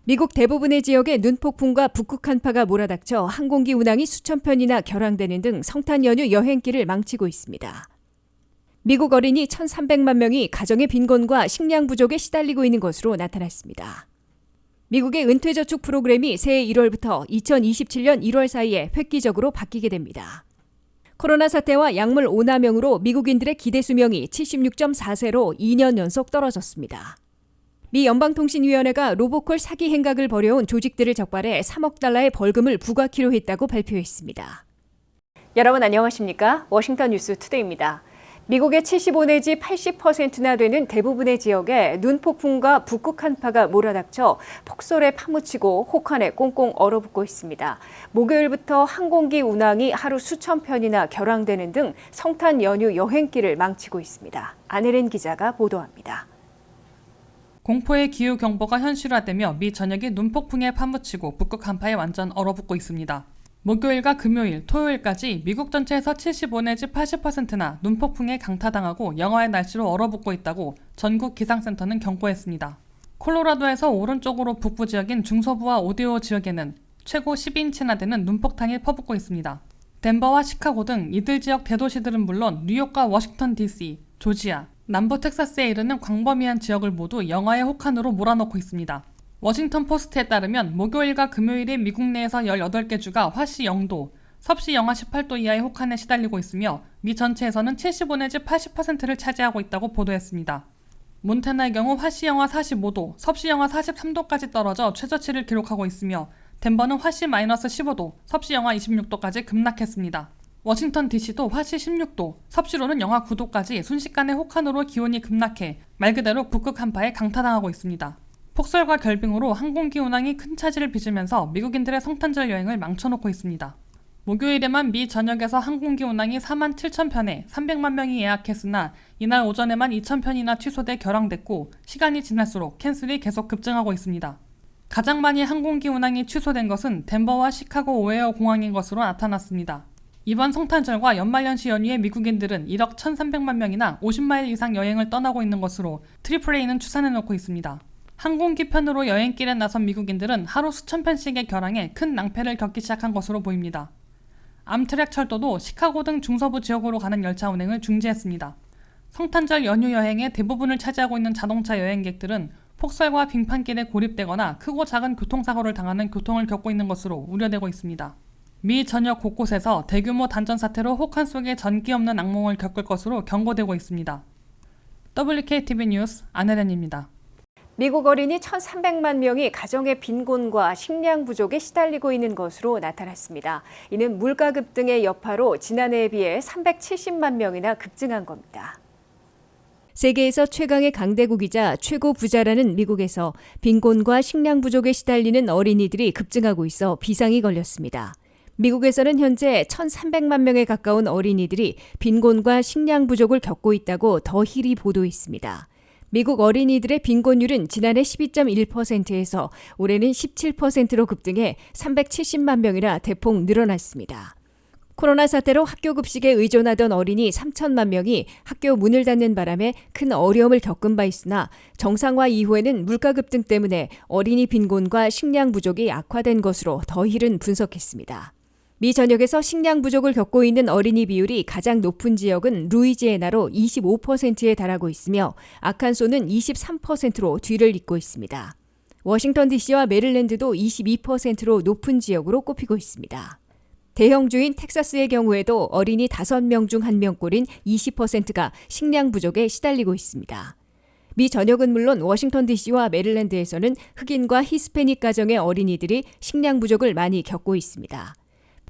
미국 대부분의 지역에 눈폭풍과 북극 한파가 몰아닥쳐 항공기 운항이 수천 편이나 결항되는 등 성탄 연휴 여행길을 망치고 있습니다. 미국 어린이 1,300만 명이 가정의 빈곤과 식량 부족에 시달리고 있는 것으로 나타났습니다. 미국의 은퇴저축 프로그램이 새해 1월부터 2027년 1월 사이에 획기적으로 바뀌게 됩니다. 코로나 사태와 약물 오남용으로 미국인들의 기대 수명이 76.4세로 2년 연속 떨어졌습니다. 미 연방통신위원회가 로보콜 사기 행각을 벌여온 조직들을 적발해 3억 달러의 벌금을 부과키로 했다고 발표했습니다. 여러분 안녕하십니까? 워싱턴 뉴스 투데이입니다. 미국의 75 내지 80%나 되는 대부분의 지역에 눈폭풍과 북극 한파가 몰아닥쳐 폭설에 파묻히고 혹한에 꽁꽁 얼어붙고 있습니다. 목요일부터 항공기 운항이 하루 수천 편이나 결항되는 등 성탄 연휴 여행길을 망치고 있습니다. 안혜린 기자가 보도합니다. 공포의 기후경보가 현실화되며 미 전역이 눈폭풍에 파묻히고 북극 한파에 완전 얼어붙고 있습니다. 목요일과 금요일, 토요일까지 미국 전체에서 75 내지 80%나 눈폭풍에 강타당하고 영하의 날씨로 얼어붙고 있다고 전국 기상센터는 경고했습니다. 콜로라도에서 오른쪽으로 북부 지역인 중서부와 오디오 지역에는 최고 12인치나 되는 눈폭탄이 퍼붓고 있습니다. 덴버와 시카고 등 이들 지역 대도시들은 물론 뉴욕과 워싱턴 DC, 조지아, 남부 텍사스에 이르는 광범위한 지역을 모두 영하의 혹한으로 몰아넣고 있습니다. 워싱턴 포스트에 따르면 목요일과 금요일에 미국 내에서 18개 주가 화씨 0도, 섭씨 영하 18도 이하의 혹한에 시달리고 있으며 미 전체에서는 75 내지 80%를 차지하고 있다고 보도했습니다. 몬태나의 경우 화씨 영하 45도, 섭씨 영하 43도까지 떨어져 최저치를 기록하고 있으며 덴버는 화씨 마이너스 15도, 섭씨 영하 26도까지 급락했습니다. 워싱턴 DC도 화씨 16도, 섭씨로는 영하 9도까지 순식간에 혹한으로 기온이 급락해 말 그대로 북극 한파에 강타당하고 있습니다. 폭설과 결빙으로 항공기 운항이 큰 차질을 빚으면서 미국인들의 성탄절 여행을 망쳐놓고 있습니다. 목요일에만 미 전역에서 항공기 운항이 4만 7천 편에 300만 명이 예약했으나 이날 오전에만 2천 편이나 취소돼 결항됐고 시간이 지날수록 캔슬이 계속 급증하고 있습니다. 가장 많이 항공기 운항이 취소된 것은 덴버와 시카고 오헤어 공항인 것으로 나타났습니다. 이번 성탄절과 연말연시 연휴에 미국인들은 1억 1,300만 명이나 50마일 이상 여행을 떠나고 있는 것으로 트리플A는 추산해놓고 있습니다. 항공기 편으로 여행길에 나선 미국인들은 하루 수천 편씩의 결항에 큰 낭패를 겪기 시작한 것으로 보입니다. 암트랙 철도도 시카고 등 중서부 지역으로 가는 열차 운행을 중지했습니다. 성탄절 연휴 여행의 대부분을 차지하고 있는 자동차 여행객들은 폭설과 빙판길에 고립되거나 크고 작은 교통사고를 당하는 교통을 겪고 있는 것으로 우려되고 있습니다. 미 전역 곳곳에서 대규모 단전 사태로 혹한 속에 전기 없는 악몽을 겪을 것으로 경고되고 있습니다. WKTV 뉴스 안혜련입니다. 미국 어린이 1,300만 명이 가정의 빈곤과 식량 부족에 시달리고 있는 것으로 나타났습니다. 이는 물가 급등의 여파로 지난해에 비해 370만 명이나 급증한 겁니다. 세계에서 최강의 강대국이자 최고 부자라는 미국에서 빈곤과 식량 부족에 시달리는 어린이들이 급증하고 있어 비상이 걸렸습니다. 미국에서는 현재 1,300만 명에 가까운 어린이들이 빈곤과 식량 부족을 겪고 있다고 더 힐이 보도했습니다. 미국 어린이들의 빈곤율은 지난해 12.1%에서 올해는 17%로 급등해 370만 명이나 대폭 늘어났습니다. 코로나 사태로 학교 급식에 의존하던 어린이 3천만 명이 학교 문을 닫는 바람에 큰 어려움을 겪은 바 있으나 정상화 이후에는 물가 급등 때문에 어린이 빈곤과 식량 부족이 악화된 것으로 더 힐은 분석했습니다. 미 전역에서 식량 부족을 겪고 있는 어린이 비율이 가장 높은 지역은 루이지애나로 25%에 달하고 있으며 아칸소는 23%로 뒤를 잇고 있습니다. 워싱턴 DC와 메릴랜드도 22%로 높은 지역으로 꼽히고 있습니다. 대형주인 텍사스의 경우에도 어린이 5명 중 1명꼴인 20%가 식량 부족에 시달리고 있습니다. 미 전역은 물론 워싱턴 DC와 메릴랜드에서는 흑인과 히스패닉 가정의 어린이들이 식량 부족을 많이 겪고 있습니다.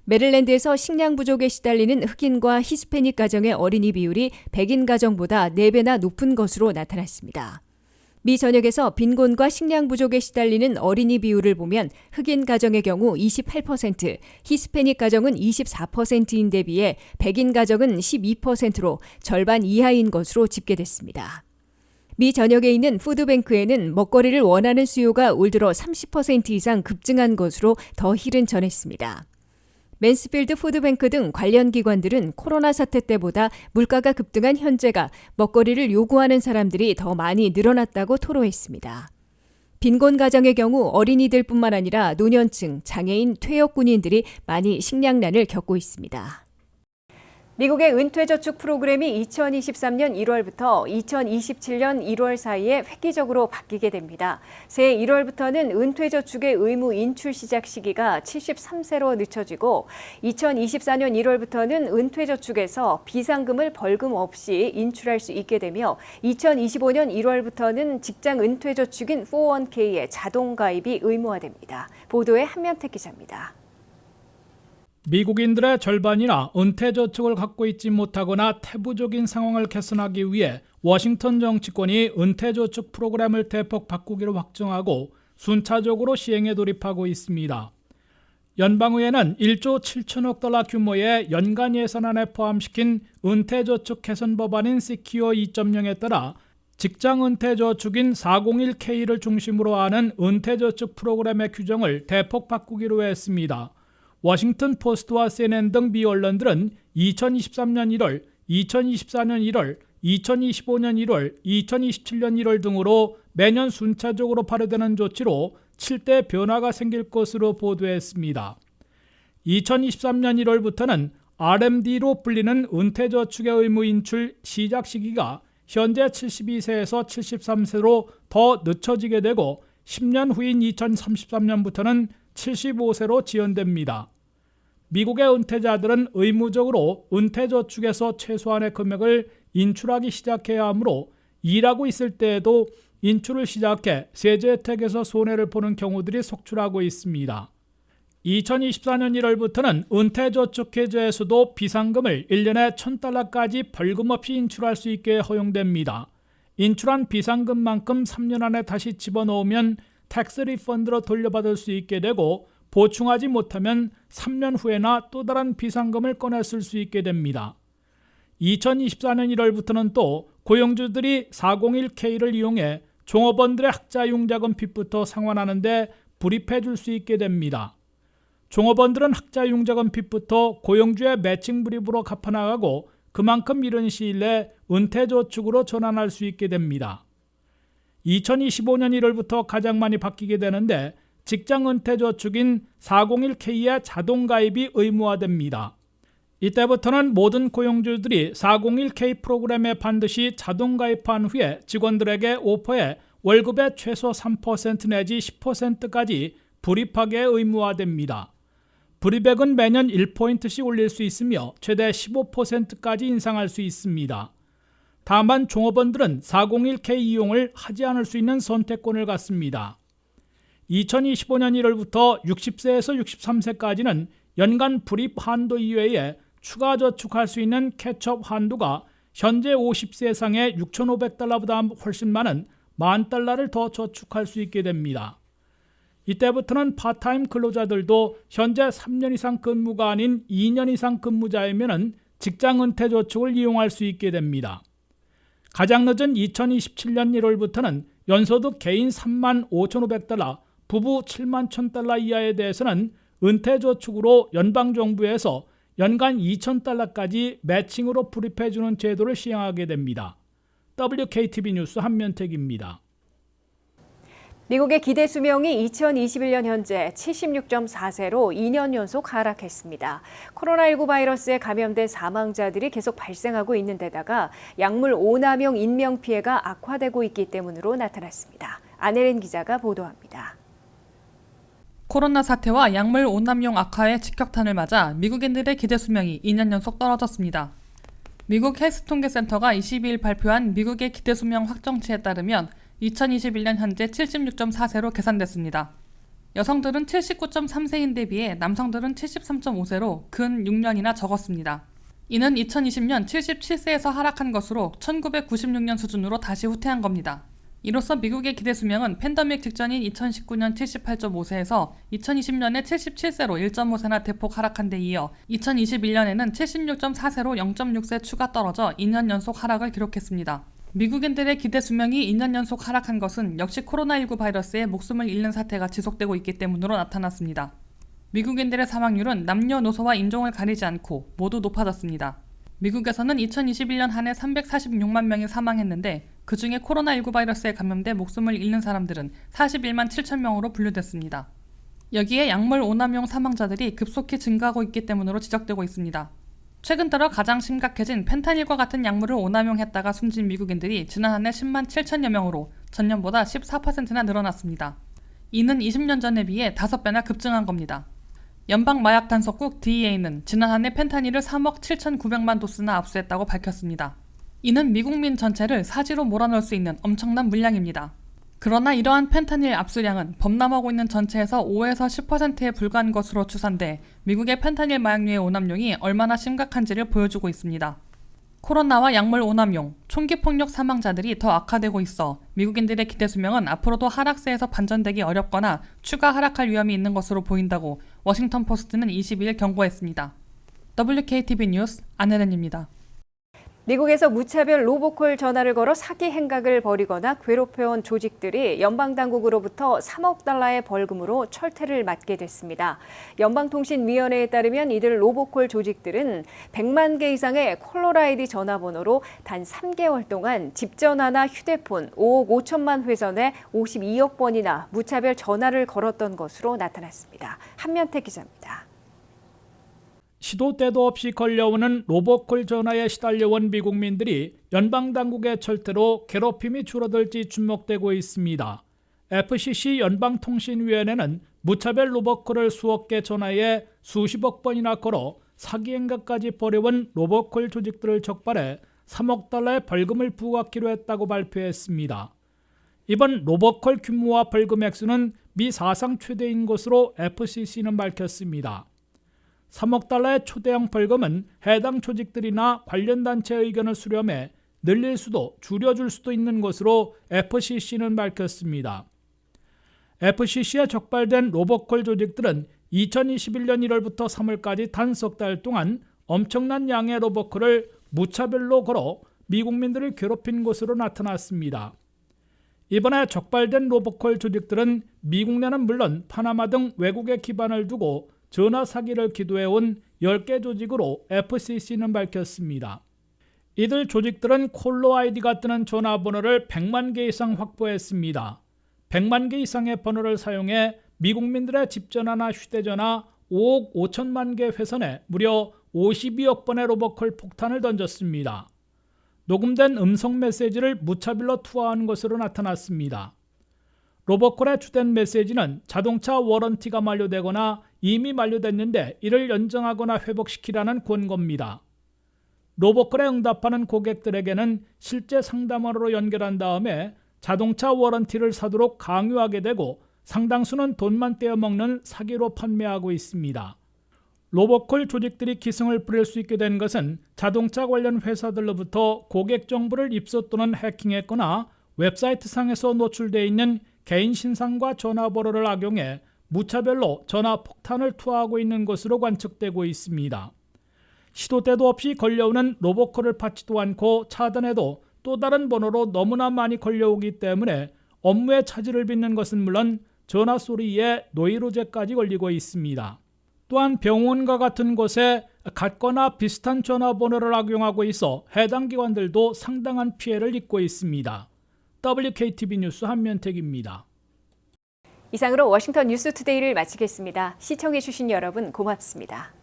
메릴랜드에서 식량 부족에 시달리는 흑인과 히스패닉 가정의 어린이 비율이 백인 가정보다 4배나 높은 것으로 나타났습니다. 미 전역에서 빈곤과 식량 부족에 시달리는 어린이 비율을 보면 흑인 가정의 경우 28%, 히스패닉 가정은 24%인데 비해 백인 가정은 12%로 절반 이하인 것으로 집계됐습니다. 미 전역에 있는 푸드뱅크에는 먹거리를 원하는 수요가 올 들어 30% 이상 급증한 것으로 더 힐은 전했습니다. 맨스필드 푸드뱅크 등 관련 기관들은 코로나 사태 때보다 물가가 급등한 현재가 먹거리를 요구하는 사람들이 더 많이 늘어났다고 토로했습니다. 빈곤 가정의 경우 어린이들뿐만 아니라 노년층, 장애인, 퇴역 군인들이 많이 식량난을 겪고 있습니다. 미국의 은퇴저축 프로그램이 2023년 1월부터 2027년 1월 사이에 획기적으로 바뀌게 됩니다. 새해 1월부터는 은퇴저축의 의무 인출 시작 시기가 73세로 늦춰지고 2024년 1월부터는 은퇴저축에서 비상금을 벌금 없이 인출할 수 있게 되며 2025년 1월부터는 직장 은퇴저축인 401k의 자동 가입이 의무화됩니다. 보도에 한면택 기자입니다. 미국인들의 절반이나 은퇴저축을 갖고 있지 못하거나 태부적인 상황을 개선하기 위해 워싱턴 정치권이 은퇴저축 프로그램을 대폭 바꾸기로 확정하고 순차적으로 시행에 돌입하고 있습니다. 연방의회는 1조 7천억 달러 규모의 연간 예산안에 포함시킨 은퇴저축 개선 법안인 시큐어 2.0에 따라 직장 은퇴저축인 401k를 중심으로 하는 은퇴저축 프로그램의 규정을 대폭 바꾸기로 했습니다. 워싱턴 포스트와 CNN 등 미 언론들은 2023년 1월, 2024년 1월, 2025년 1월, 2027년 1월 등으로 매년 순차적으로 발효되는 조치로 7대 변화가 생길 것으로 보도했습니다. 2023년 1월부터는 RMD로 불리는 은퇴저축의 의무 인출 시작 시기가 현재 72세에서 73세로 더 늦춰지게 되고 10년 후인 2033년부터는 75세로 지연됩니다. 미국의 은퇴자들은 의무적으로 은퇴저축에서 최소한의 금액을 인출하기 시작해야 하므로 일하고 있을 때에도 인출을 시작해 세제 혜택에서 손해를 보는 경우들이 속출하고 있습니다. 2024년 1월부터는 은퇴저축 계좌에서도 비상금을 1년에 $1,000까지 벌금 없이 인출할 수 있게 허용됩니다. 인출한 비상금만큼 3년 안에 다시 집어넣으면 텍스 리펀드로 돌려받을 수 있게 되고 보충하지 못하면 3년 후에나 또 다른 비상금을 꺼내 쓸 수 있게 됩니다. 2024년 1월부터는 또 고용주들이 401k를 이용해 종업원들의 학자융자금 빚부터 상환하는 데 불입해 줄 수 있게 됩니다. 종업원들은 학자융자금 빚부터 고용주의 매칭 불입으로 갚아나가고 그만큼 이른 시일 내에 은퇴저축으로 전환할 수 있게 됩니다. 2025년 1월부터 가장 많이 바뀌게 되는데 직장 은퇴저축인 401k의 자동 가입이 의무화됩니다. 이때부터는 모든 고용주들이 401k 프로그램에 반드시 자동 가입한 후에 직원들에게 오퍼해 월급의 최소 3% 내지 10%까지 불입하게 의무화됩니다. 불입액은 매년 1포인트씩 올릴 수 있으며 최대 15%까지 인상할 수 있습니다. 다만 종업원들은 401k 이용을 하지 않을 수 있는 선택권을 갖습니다. 2025년 1월부터 60세에서 63세까지는 연간 불입 한도 이외에 추가 저축할 수 있는 캐치업 한도가 현재 50세상의 $6,500보다 훨씬 많은 $10,000를 더 저축할 수 있게 됩니다. 이때부터는 파트타임 근로자들도 현재 3년 이상 근무가 아닌 2년 이상 근무자이면 직장 은퇴저축을 이용할 수 있게 됩니다. 가장 늦은 2027년 1월부터는 연소득 개인 $35,500, 부부 $71,000 이하에 대해서는 은퇴저축으로 연방정부에서 연간 $2,000까지 매칭으로 불입해주는 제도를 시행하게 됩니다. WKTV 뉴스 한면택입니다. 미국의 기대 수명이 2021년 현재 76.4세로 2년 연속 하락했습니다. 코로나19 바이러스에 감염된 사망자들이 계속 발생하고 있는 데다가 약물 오남용 인명피해가 악화되고 있기 때문으로 나타났습니다. 안혜린 기자가 보도합니다. 코로나 사태와 약물 오남용 악화의 직격탄을 맞아 미국인들의 기대 수명이 2년 연속 떨어졌습니다. 미국 헬스통계센터가 22일 발표한 미국의 기대 수명 확정치에 따르면 2021년 현재 76.4세로 계산됐습니다. 여성들은 79.3세인데 비해 남성들은 73.5세로 근 6년이나 적었습니다. 이는 2020년 77세에서 하락한 것으로 1996년 수준으로 다시 후퇴한 겁니다. 이로써 미국의 기대 수명은 팬데믹 직전인 2019년 78.5세에서 2020년에 77세로 1.5세나 대폭 하락한 데 이어 2021년에는 76.4세로 0.6세 추가 떨어져 2년 연속 하락을 기록했습니다. 미국인들의 기대 수명이 2년 연속 하락한 것은 역시 코로나19 바이러스에 목숨을 잃는 사태가 지속되고 있기 때문으로 나타났습니다. 미국인들의 사망률은 남녀노소와 인종을 가리지 않고 모두 높아졌습니다. 미국에서는 2021년 한 해 346만 명이 사망했는데 그중에 코로나19 바이러스에 감염돼 목숨을 잃는 사람들은 41만 7천 명으로 분류됐습니다. 여기에 약물 오남용 사망자들이 급속히 증가하고 있기 때문으로 지적되고 있습니다. 최근 들어 가장 심각해진 펜타닐과 같은 약물을 오남용했다가 숨진 미국인들이 지난 한 해 10만 7천여 명으로 전년보다 14%나 늘어났습니다. 이는 20년 전에 비해 5배나 급증한 겁니다. 연방마약단속국 DEA는 지난 한 해 펜타닐을 3억 7,900만 도스나 압수했다고 밝혔습니다. 이는 미국민 전체를 사지로 몰아넣을 수 있는 엄청난 물량입니다. 그러나 이러한 펜타닐 압수량은 범람하고 있는 전체에서 5에서 10%에 불과한 것으로 추산돼 미국의 펜타닐 마약류의 오남용이 얼마나 심각한지를 보여주고 있습니다. 코로나와 약물 오남용, 총기 폭력 사망자들이 더 악화되고 있어 미국인들의 기대 수명은 앞으로도 하락세에서 반전되기 어렵거나 추가 하락할 위험이 있는 것으로 보인다고 워싱턴 포스트는 22일 경고했습니다. WKTV 뉴스 안혜련입니다. 미국에서 무차별 로보콜 전화를 걸어 사기 행각을 벌이거나 괴롭혀온 조직들이 연방당국으로부터 3억 달러의 벌금으로 철퇴를 맞게 됐습니다. 연방통신위원회에 따르면 이들 로보콜 조직들은 100만 개 이상의 콜러 아이디 전화번호로 단 3개월 동안 집 전화나 휴대폰 5억 5천만 회선에 52억 번이나 무차별 전화를 걸었던 것으로 나타났습니다. 한면태 기자입니다. 시도 때도 없이 걸려오는 로보콜 전화에 시달려온 미국민들이 연방당국의 철퇴로 괴롭힘이 줄어들지 주목되고 있습니다. FCC 연방통신위원회는 무차별 로보콜을 수억 개 전화에 수십억 번이나 걸어 사기 행각까지 벌여온 로보콜 조직들을 적발해 3억 달러의 벌금을 부과하기로 했다고 발표했습니다. 이번 로보콜 규모와 벌금 액수는 미 사상 최대인 것으로 FCC는 밝혔습니다. 3억 달러의 초대형 벌금은 해당 조직들이나 관련 단체의 의견을 수렴해 늘릴 수도 줄여줄 수도 있는 것으로 FCC는 밝혔습니다. FCC에 적발된 로보콜 조직들은 2021년 1월부터 3월까지 단 석 달 동안 엄청난 양의 로보콜을 무차별로 걸어 미국민들을 괴롭힌 것으로 나타났습니다. 이번에 적발된 로보콜 조직들은 미국 내는 물론 파나마 등 외국에 기반을 두고 전화 사기를 기도해온 10개 조직으로 FCC는 밝혔습니다. 이들 조직들은 콜러 아이디가 뜨는 전화번호를 100만 개 이상 확보했습니다. 100만 개 이상의 번호를 사용해 미국민들의 집전화나 휴대전화 5억 5천만 개 회선에 무려 52억 번의 로보콜 폭탄을 던졌습니다. 녹음된 음성 메시지를 무차별로 투하한 것으로 나타났습니다. 로보콜의 주된 메시지는 자동차 워런티가 만료되거나 이미 만료됐는데 이를 연장하거나 회복시키라는 권고입니다. 로보콜에 응답하는 고객들에게는 실제 상담원으로 연결한 다음에 자동차 워런티를 사도록 강요하게 되고 상당수는 돈만 떼어먹는 사기로 판매하고 있습니다. 로보콜 조직들이 기승을 부릴 수 있게 된 것은 자동차 관련 회사들로부터 고객 정보를 입수 또는 해킹했거나 웹사이트 상에서 노출되어 있는 개인 신상과 전화번호를 악용해 무차별로 전화 폭탄을 투하하고 있는 것으로 관측되고 있습니다. 시도 때도 없이 걸려오는 로보콜을 받지도 않고 차단해도 또 다른 번호로 너무나 많이 걸려오기 때문에 업무에 차질을 빚는 것은 물론 전화 소리에 노이로제까지 걸리고 있습니다. 또한 병원과 같은 곳에 같거나 비슷한 전화번호를 악용하고 있어 해당 기관들도 상당한 피해를 입고 있습니다. WKTV 뉴스 한면택입니다. 이상으로 워싱턴 뉴스투데이를 마치겠습니다. 시청해주신 여러분 고맙습니다.